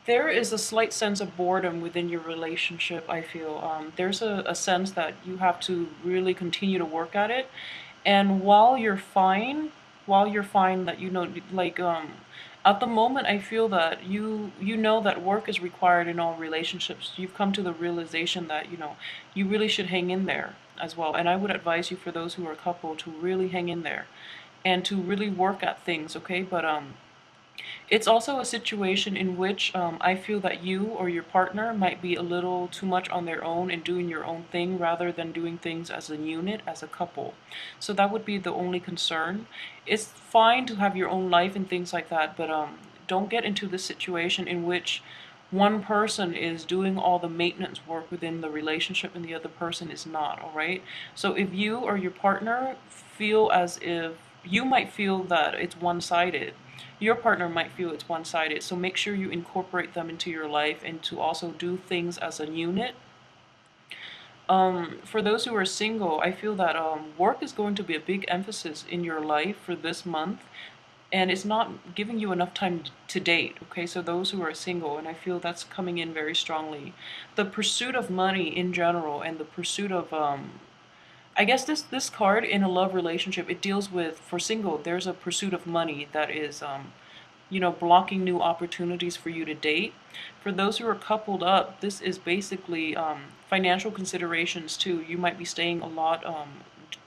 There is a slight sense of boredom within your relationship, I feel. There's a sense that you have to really continue to work at it. And while you're fine that at the moment I feel that you know that work is required in all relationships. You've come to the realization that, you really should hang in there as well. And I would advise you, for those who are a couple, to really hang in there and to really work at things, okay? But it's also a situation in which I feel that you or your partner might be a little too much on their own and doing your own thing rather than doing things as a unit, as a couple. So that would be the only concern. It's fine to have your own life and things like that, but don't get into this situation in which one person is doing all the maintenance work within the relationship and the other person is not, all right? So if you or your partner feel as if you might feel that it's one-sided, your partner might feel it's one-sided. So make sure you incorporate them into your life and to also do things as a unit. For those who are single, I feel that work is going to be a big emphasis in your life for this month, and it's not giving you enough time to date. Okay, so those who are single, and I feel that's coming in very strongly. The pursuit of money in general, and the pursuit of I guess this card in a love relationship, it deals with, for single, there's a pursuit of money that is blocking new opportunities for you to date. For those who are coupled up, this is basically financial considerations too. You might be staying a lot,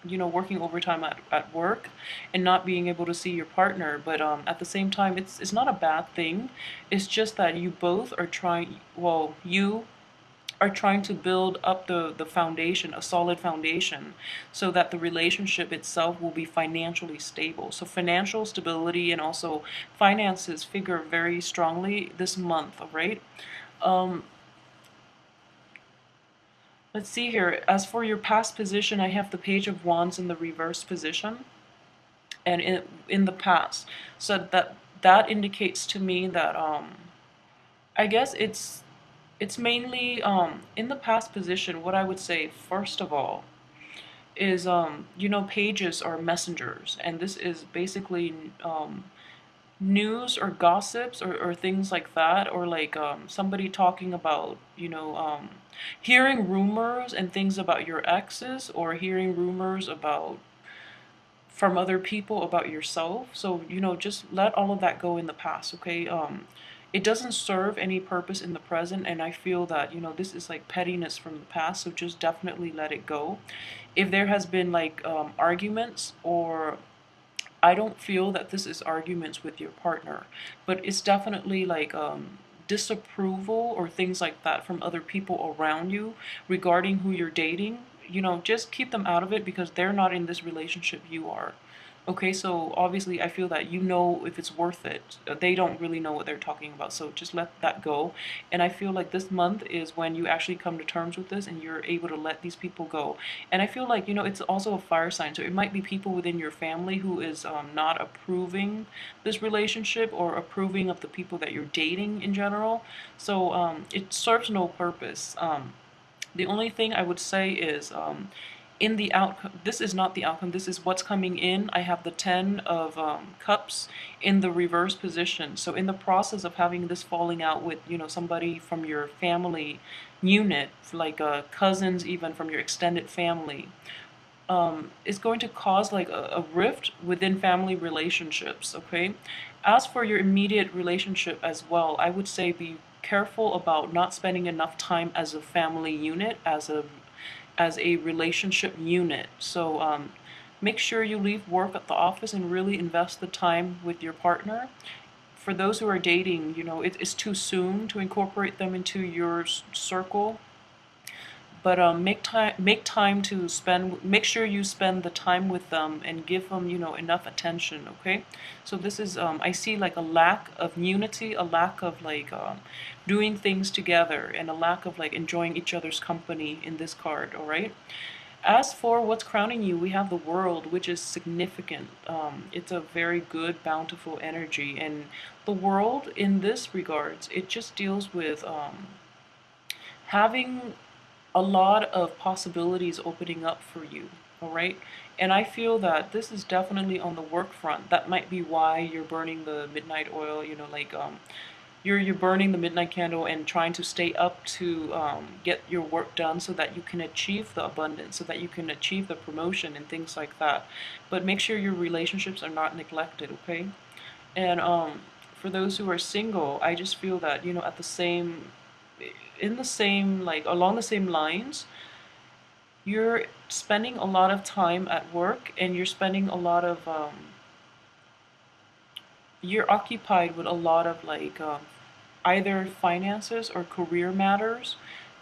working overtime at work and not being able to see your partner. But at the same time, it's not a bad thing. It's just that you both are trying, well, you are trying to build up the foundation, a solid foundation, so that the relationship itself will be financially stable. So financial stability and also finances figure very strongly this month, all right? Um, let's see here. As for your past position, I have the Page of Wands in the reverse position, and in the past. So that indicates to me that I guess it's mainly in the past position. What I would say first of all is pages are messengers, and this is basically news or gossips or things like that, or like somebody talking about hearing rumors and things about your exes, or hearing rumors about from other people about yourself. So, just let all of that go in the past, okay? It doesn't serve any purpose in the present, and I feel that, this is like pettiness from the past, so just definitely let it go. If there has been like arguments, or I don't feel that this is arguments with your partner, but it's definitely like disapproval or things like that from other people around you regarding who you're dating. Just keep them out of it because they're not in this relationship, you are. Okay, so obviously I feel that if it's worth it. They don't really know what they're talking about, so just let that go. And I feel like this month is when you actually come to terms with this and you're able to let these people go. And I feel like, it's also a fire sign, so it might be people within your family who is not approving this relationship or approving of the people that you're dating in general. So it serves no purpose. The only thing I would say is in the outcome, this is not the outcome, this is what's coming in. I have the 10 of cups in the reverse position. So in the process of having this falling out with, somebody from your family unit, like cousins even from your extended family, is going to cause like a rift within family relationships, okay? As for your immediate relationship as well, I would say be careful about not spending enough time as a family unit, as a relationship unit. So make sure you leave work at the office and really invest the time with your partner. For those who are dating, it's too soon to incorporate them into your circle, but make time to spend, make sure you spend the time with them and give them, enough attention, okay? So this is I see like a lack of unity, a lack of like doing things together, and a lack of like enjoying each other's company in this card, all right? As for what's crowning you, we have the World, which is significant. It's a very good, bountiful energy, and the World in this regards, it just deals with having a lot of possibilities opening up for you, all right? And I feel that this is definitely on the work front. That might be why you're burning the midnight oil, you're burning the midnight candle and trying to stay up to get your work done so that you can achieve the abundance, so that you can achieve the promotion and things like that. But make sure your relationships are not neglected, okay? And for those who are single, I just feel that, you know, at the same, in the same, like along the same lines, you're spending a lot of time at work and you're spending a lot of, you're occupied with a lot of like either finances or career matters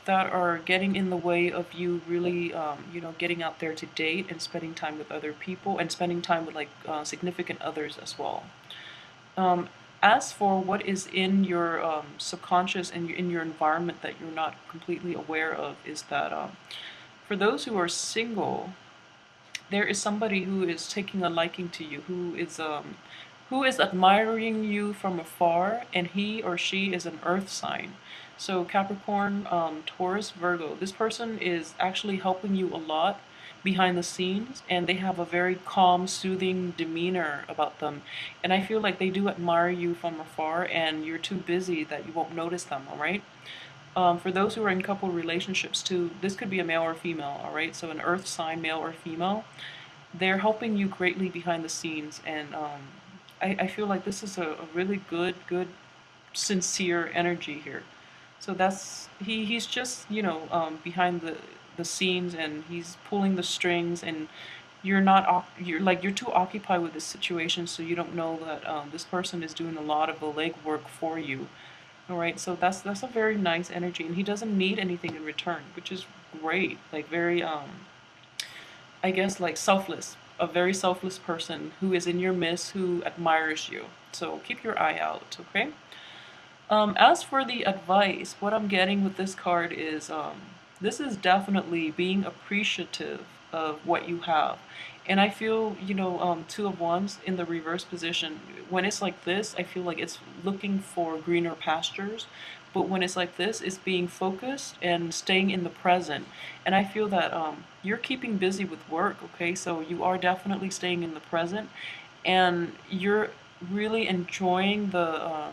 that are getting in the way of you really, you know, getting out there to date and spending time with other people and spending time with like significant others as well. Um, as for what is in your subconscious and in your environment that you're not completely aware of, is that for those who are single, there is somebody who is taking a liking to you, who is admiring you from afar, and he or she is an earth sign. So Capricorn, Taurus, Virgo, this person is actually helping you a lot behind the scenes, and they have a very calm, soothing demeanor about them. And I feel like they do admire you from afar, and you're too busy that you won't notice them, all right? For those who are in couple relationships too, this could be a male or female, all right? So an earth sign, male or female, they're helping you greatly behind the scenes, and I feel like this is a really good, sincere energy here. So that's he's just, you know, behind the scenes, and he's pulling the strings, and you're too occupied with this situation, so you don't know that this person is doing a lot of the legwork for you. All right, so that's a very nice energy, and he doesn't need anything in return, which is great. Like very I guess like selfless, a very selfless person who is in your midst, who admires you. So keep your eye out, okay? As for the advice, what I'm getting with this card is this is definitely being appreciative of what you have. And I feel, you know, Two of Wands in the reverse position, when it's like this, I feel like it's looking for greener pastures. But when it's like this, it's being focused and staying in the present. And I feel that you're keeping busy with work, okay? So you are definitely staying in the present, and you're really enjoying the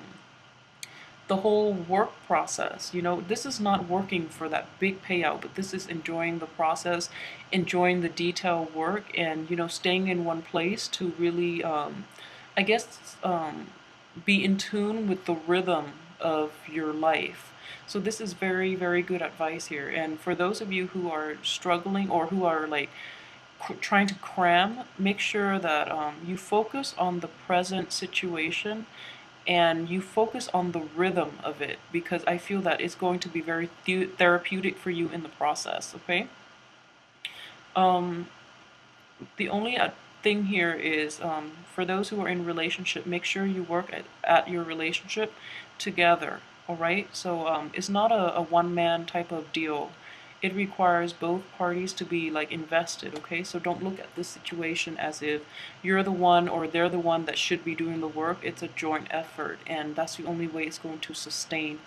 whole work process. You know, this is not working for that big payout, but this is enjoying the process, enjoying the detail work, and, you know, staying in one place to really, I guess, be in tune with the rhythm of your life. So this is very good advice here. And for those of you who are struggling or who are like trying to cram, make sure that you focus on the present situation and you focus on the rhythm of it, because I feel that it's going to be very therapeutic for you in the process, okay? Um, the only thing here is for those who are in relationship, make sure you work at your relationship together, all right? So it's not a one-man type of deal. It requires both parties to be like invested, okay? So don't look at this situation as if you're the one or they're the one that should be doing the work. It's a joint effort, and that's the only way it's going to sustain.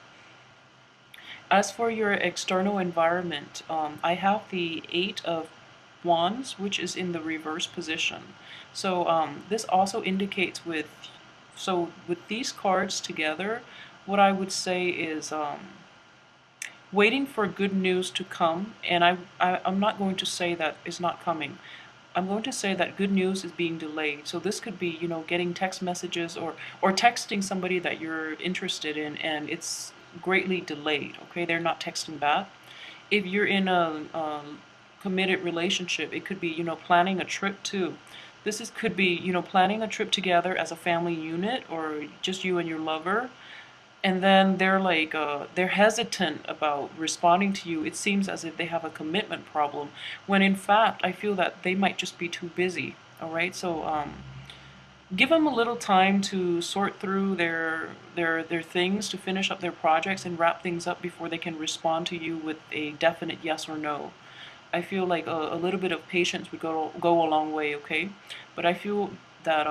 As for your external environment, I have the Eight of Wands, which is in the reverse position. So this also indicates so with these cards together, what I would say is waiting for good news to come, and I'm not going to say that it's not coming. I'm going to say that good news is being delayed. So this could be, you know, getting text messages or texting somebody that you're interested in, and it's greatly delayed, okay? They're not texting back. If you're in a committed relationship, it could be, you know, planning a trip too. Could be, you know, planning a trip together as a family unit or just you and your lover, and then they're like they're hesitant about responding to you. It seems as if they have a commitment problem, when in fact I feel that they might just be too busy. All right, so give them a little time to sort through their things, to finish up their projects and wrap things up before they can respond to you with a definite yes or no. I feel like a little bit of patience would go a long way, okay? But I feel that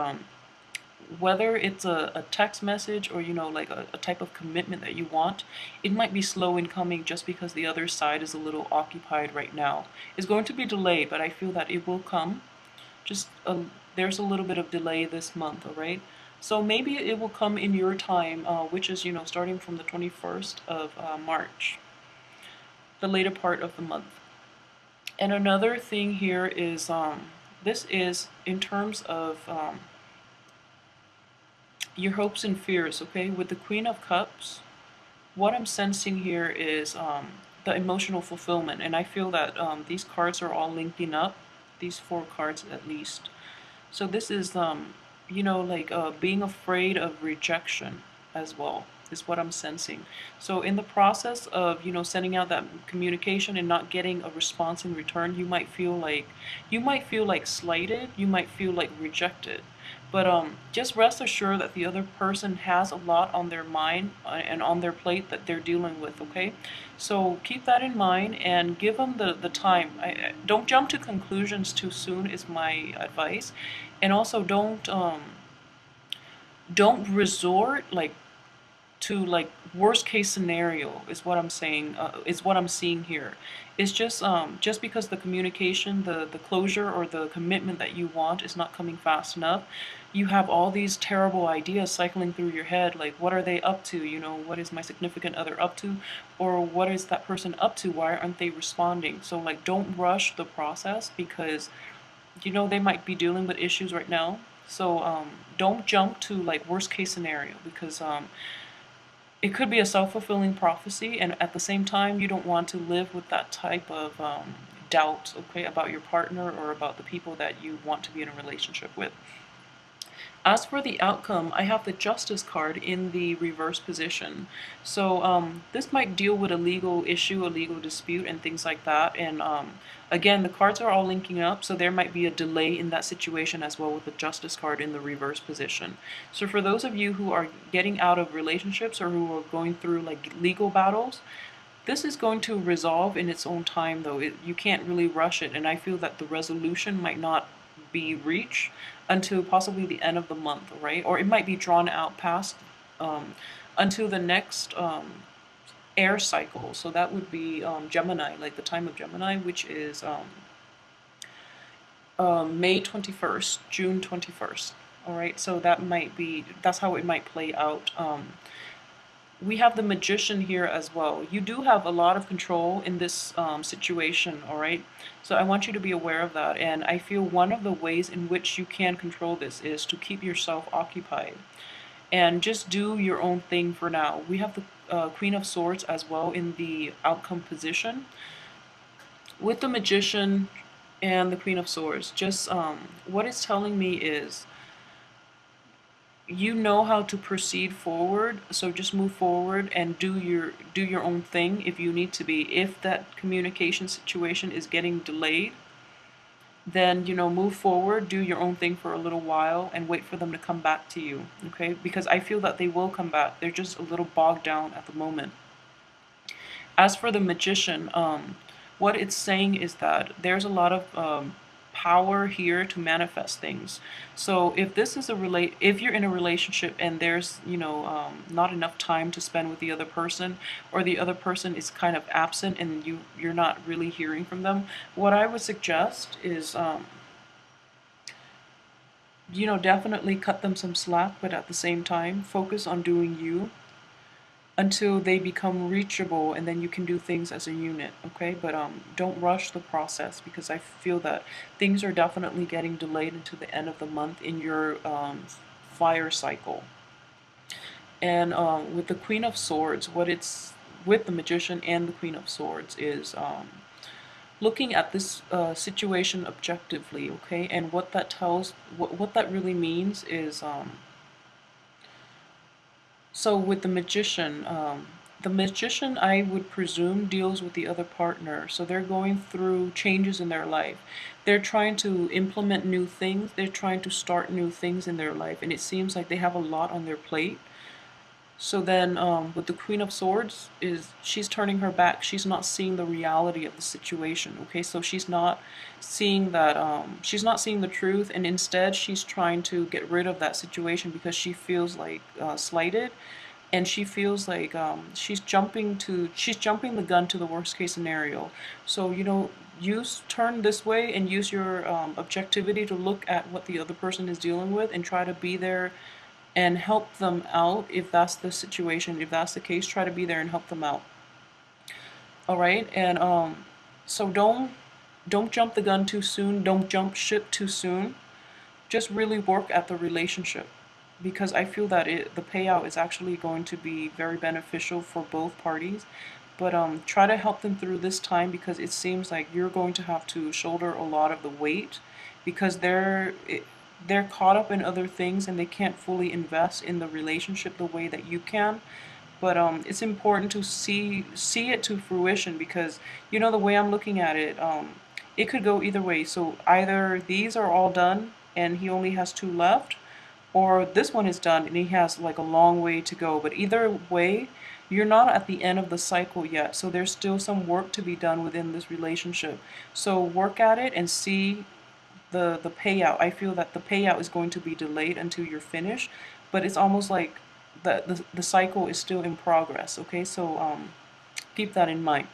whether it's a text message or, you know, like a type of commitment that you want, it might be slow in coming just because the other side is a little occupied right now. It's going to be delayed, but I feel that it will come. Just there's a little bit of delay this month, all right? So maybe it will come in your time, which is, starting from the 21st of March, the later part of the month. And another thing here is, this is in terms of your hopes and fears, okay? With the Queen of Cups, what I'm sensing here is the emotional fulfillment. And I feel that these cards are all linking up, these four cards at least. So this is, like being afraid of rejection as well, is what I'm sensing. So in the process of, sending out that communication and not getting a response in return, you might feel like slighted, you might feel like rejected. But just rest assured that the other person has a lot on their mind and on their plate that they're dealing with, okay? So keep that in mind and give them the time. Don't jump to conclusions too soon is my advice. And also don't resort to worst case scenario is what I'm saying, is what I'm seeing here. It's just because the communication, the closure or the commitment that you want is not coming fast enough, you have all these terrible ideas cycling through your head, like what are they up to, what is my significant other up to, or what is that person up to, why aren't they responding? So don't rush the process, because they might be dealing with issues right now. So don't jump to worst case scenario, because it could be a self-fulfilling prophecy, and at the same time you don't want to live with that type of doubt, okay, about your partner or about the people that you want to be in a relationship with. As for the outcome, I have the Justice card in the reverse position. So this might deal with a legal issue, a legal dispute, and things like that. And again, the cards are all linking up, so there might be a delay in that situation as well with the Justice card in the reverse position. So for those of you who are getting out of relationships or who are going through legal battles, this is going to resolve in its own time, though. You can't really rush it, and I feel that the resolution might not be reached until possibly the end of the month, right? Or it might be drawn out past until the next air cycle. So that would be Gemini, like the time of Gemini, which is May 21st, June 21st. All right, so that's how it might play out. We have the Magician here as well. You do have a lot of control in this situation, all right? So I want you to be aware of that. And I feel one of the ways in which you can control this is to keep yourself occupied and just do your own thing for now. We have the Queen of Swords as well in the outcome position. With the Magician and the Queen of Swords, just what it's telling me is you know how to proceed forward, so just move forward and do your own thing if you need to be. If that communication situation is getting delayed, then move forward, do your own thing for a little while and wait for them to come back to you, okay? Because I feel that they will come back. They're just a little bogged down at the moment. As for the Magician, what it's saying is that there's a lot of power here to manifest things. So if if you're in a relationship and there's not enough time to spend with the other person, or the other person is kind of absent and you're not really hearing from them, what I would suggest is definitely cut them some slack, but at the same time focus on doing you until they become reachable, and then you can do things as a unit, okay? But don't rush the process, because I feel that things are definitely getting delayed until the end of the month in your fire cycle. And with the Queen of Swords, with the Magician and the Queen of Swords is looking at this situation objectively, okay? And what that really means is so with the magician, I would presume, deals with the other partner. So they're going through changes in their life. They're trying to implement new things. They're trying to start new things in their life. And it seems like they have a lot on their plate. So then with the Queen of Swords, she's turning her back. She's not seeing the reality of the situation, okay? So she's not seeing she's not seeing the truth, and instead she's trying to get rid of that situation because she feels like slighted, and she feels like she's jumping the gun to the worst case scenario. So turn this way and use your objectivity to look at what the other person is dealing with and try to be there and help them out if that's the situation. If that's the case, try to be there and help them out. All right, and so don't jump the gun too soon. Don't jump ship too soon. Just really work at the relationship, because I feel that the payout is actually going to be very beneficial for both parties. But try to help them through this time, because it seems like you're going to have to shoulder a lot of the weight, because they're caught up in other things and they can't fully invest in the relationship the way that you can. But it's important to see it to fruition, because the way I'm looking at it, it could go either way. So either these are all done and he only has two left, or this one is done and he has like a long way to go. But either way, you're not at the end of the cycle yet, so there's still some work to be done within this relationship. So work at it and see the payout. I feel that the payout is going to be delayed until you're finished, but it's almost like the cycle is still in progress. Okay, so keep that in mind.